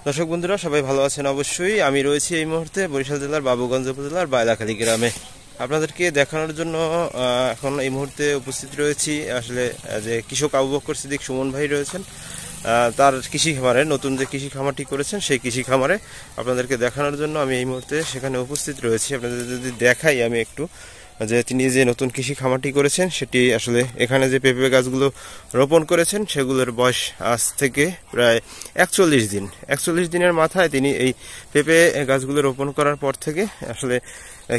দর্শক বন্ধুরা সবাই ভালো আছেন অবশ্যই। আমি রয়েছি এই মুহূর্তে বরিশাল জেলার বাবুগঞ্জ উপজেলার বাইলাখালী গ্রামে। আপনাদেরকে দেখানোর জন্য এখন এই মুহূর্তে উপস্থিত রয়েছি। আসলে যে কৃষক আবু বকর সিদ্দিক সুমন ভাই রয়েছেন, তার কৃষি খামারে, নতুন যে কৃষি খামারটি করেছেন সেই কৃষি খামারে আপনাদেরকে দেখানোর জন্য আমি এই মুহূর্তে সেখানে উপস্থিত রয়েছি। আপনাদের যদি দেখাই আমি একটু, যে তিনি যে নতুন কৃষি খামারটি করেছেন সেটি আসলে এখানে যে পেঁপে গাছগুলো রোপণ করেছেন সেগুলোর বয়স আজ থেকে প্রায় 41 দিনের মাথায় তিনি এই পেঁপে গাছগুলো রোপণ করার পর থেকে আসলে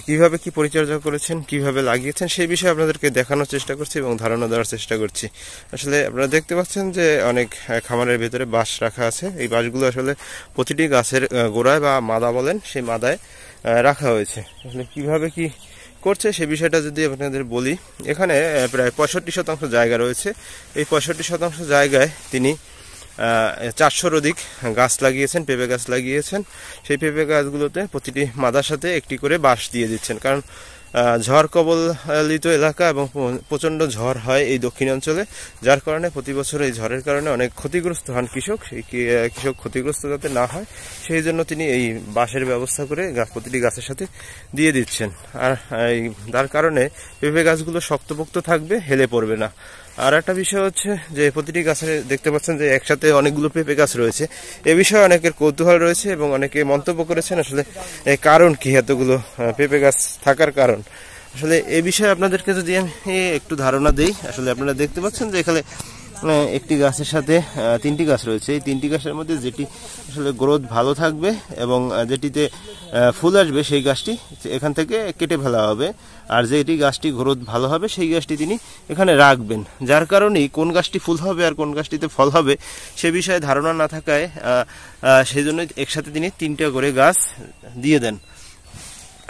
কিভাবে কি পরিচর্যা করেছেন, কিভাবে লাগিয়েছেন সেই বিষয়ে আপনাদেরকে দেখানোর চেষ্টা করছি এবং ধারণা দেওয়ার চেষ্টা করছি। আসলে আপনারা দেখতে পাচ্ছেন যে অনেক খামারের ভেতরে বাঁশ রাখা আছে। এই বাঁশগুলো আসলে প্রতিটি গাছের গোড়ায় বা মাদা বলেন, সেই মাদায় রাখা হয়েছে। আসলে কিভাবে কি করছে সে বিষয়টা যদি আপনাদের বলি, এখানে প্রায় 65% জায়গা রয়েছে। এই 65% জায়গায় তিনি 400-র অধিক গাছ লাগিয়েছেন, পেঁপে গাছ লাগিয়েছেন। সেই পেঁপে গাছগুলোতে প্রতিটি মাদার সাথে একটি করে বাঁশ দিয়ে দিচ্ছেন, কারণ ঝড় কবলিত এলাকা এবং প্রচণ্ড ঝড় হয় এই দক্ষিণাঞ্চলে, যার কারণে প্রতি বছর এই ঝড়ের কারণে অনেক ক্ষতিগ্রস্ত হন কৃষক। এই কৃষক ক্ষতিগ্রস্ত যাতে না হয় সেই জন্য তিনি এই বাঁশের ব্যবস্থা করে প্রতিটি গাছের সাথে দিয়ে দিচ্ছেন। আর তার কারণে পেঁপে গাছগুলো শক্তপোক্ত থাকবে, হেলে পড়বে না। আর একটা বিষয় হচ্ছে যে প্রতিটি গাছে দেখতে পাচ্ছেন যে একসাথে অনেকগুলো পেঁপে গাছ রয়েছে। এ বিষয়ে অনেকের কৌতূহল রয়েছে এবং অনেকে মন্তব্য করেছেন আসলে এই কারণ কি এতগুলো পেঁপে গাছ থাকার কারণ। আসলে এই বিষয়ে আপনাদেরকে যদি আমি একটু ধারণা দেই, আসলে আপনারা দেখতে পাচ্ছেন যে এখানে একটি গাছের সাথে 3টি গাছ রয়েছে। এই 3টি গাছের মধ্যে যেটি আসলে গ্রোথ ভালো থাকবে এবং যেটিতে ফুল আসবে সেই গাছটি এখান থেকে কেটে ফেলা হবে, আর যেটি গাছটি গ্রোথ ভালো হবে সেই গাছটি তিনি এখানে রাখবেন। যার কারণেই কোন গাছটি ফুল হবে আর কোন গাছটিতে ফল হবে সে বিষয়ে ধারণা না থাকায় সেই জন্য একসাথে তিনি 3টা করে গাছ দিয়ে দেন।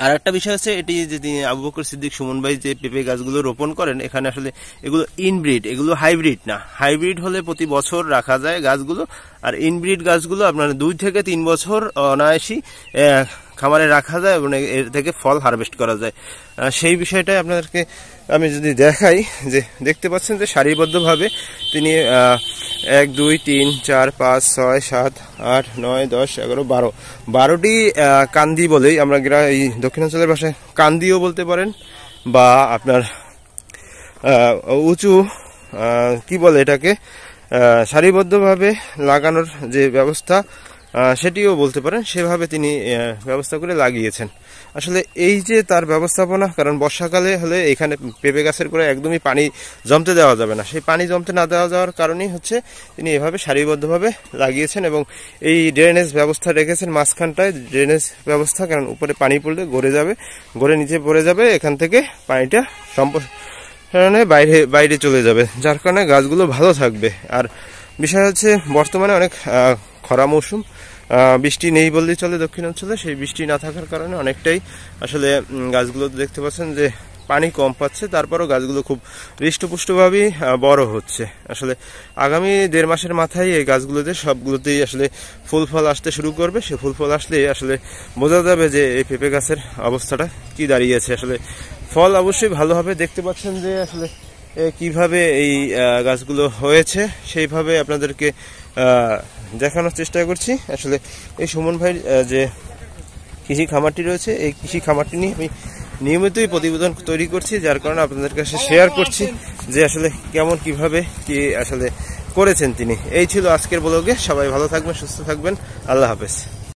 আর একটা বিষয় হচ্ছে এটি যে তিনি আবু বকর সিদ্দিক সুমন ভাই যে পেঁপে গাছগুলো রোপণ করেন, এখানে আসলে এগুলো ইনব্রিড, এগুলো হাইব্রিড না। হাইব্রিড হলে প্রতি বছর রাখা যায় গাছগুলো, আর ইনব্রিড গাছগুলো আপনার 2 থেকে 3 বছর অনায়াসই খামারে রাখা যায় এবং এর থেকে ফল হারভেস্ট করা যায়। সেই বিষয়টাই আপনাদেরকে আমি যদি দেখাই, যে দেখতে পাচ্ছেন যে সারিবদ্ধভাবে তিনি 1 2 3 4 5 6 7 8 9 10 11 12টি কান্দি বলেই আমরা এই দক্ষিণাঞ্চলের ভাষায় কান্দিও বলতে পারেন, বা আপনার উঁচু কি বলে এটাকে, সারিবদ্ধভাবে লাগানোর যে ব্যবস্থা সেটিও বলতে পারেন, সেভাবে তিনি ব্যবস্থা করে লাগিয়েছেন। আসলে এই যে তার ব্যবস্থাপনা, কারণ বর্ষাকালে হলে এখানে পেঁপে গাছের করে একদমই পানি জমতে দেওয়া যাবে না। সেই পানি জমতে না দেওয়া যাওয়ার কারণেই হচ্ছে তিনি এভাবে সারিবদ্ধভাবে লাগিয়েছেন এবং এই ড্রেনেজ ব্যবস্থা রেখেছেন মাঝখানটায়, ড্রেনেজ ব্যবস্থা, কারণ উপরে পানি পড়লে গড়ে নিচে পড়ে যাবে, এখান থেকে পানিটা বাইরে চলে যাবে, যার কারণে গাছগুলো ভালো থাকবে। আর বিষয় হচ্ছে বর্তমানে অনেক খরা মৌসুম, বৃষ্টি নেই বললেই চলে দক্ষিণাঞ্চলে। সেই বৃষ্টি না থাকার কারণে অনেকটাই আসলে গাছগুলো দেখতে পাচ্ছেন যে পানি কম পাচ্ছে, তারপরও গাছগুলো খুব হৃষ্টপুষ্টভাবেই বড় হচ্ছে। আসলে আগামী 1.5 মাসের মাথায় এই গাছগুলোতে সবগুলোতেই আসলে ফুল ফল আসতে শুরু করবে। সে ফুল ফল আসলে আসলে বোঝা যাবে যে এই পেঁপে গাছের অবস্থাটা কি দাঁড়িয়েছে। আসলে ফল অবশ্যই ভালো হবে। দেখতে পাচ্ছেন যে আসলে কিভাবে এই গাছগুলো হয়েছে সেইভাবে আপনাদেরকে দেখানোর চেষ্টা করছি। আসলে এই সুমন ভাইয়ের যে কৃষি খামারটি রয়েছে, এই কৃষি খামারটি নিয়ে আমি নিয়মিতই প্রতিবেদন তৈরি করছি, যার কারণে আপনাদের কাছে শেয়ার করছি যে আসলে কেমন কিভাবে কি আসলে করেছেন তিনি। এই ছিল আজকের ব্লগে। সবাই ভালো থাকবেন, সুস্থ থাকবেন। আল্লাহ হাফেজ।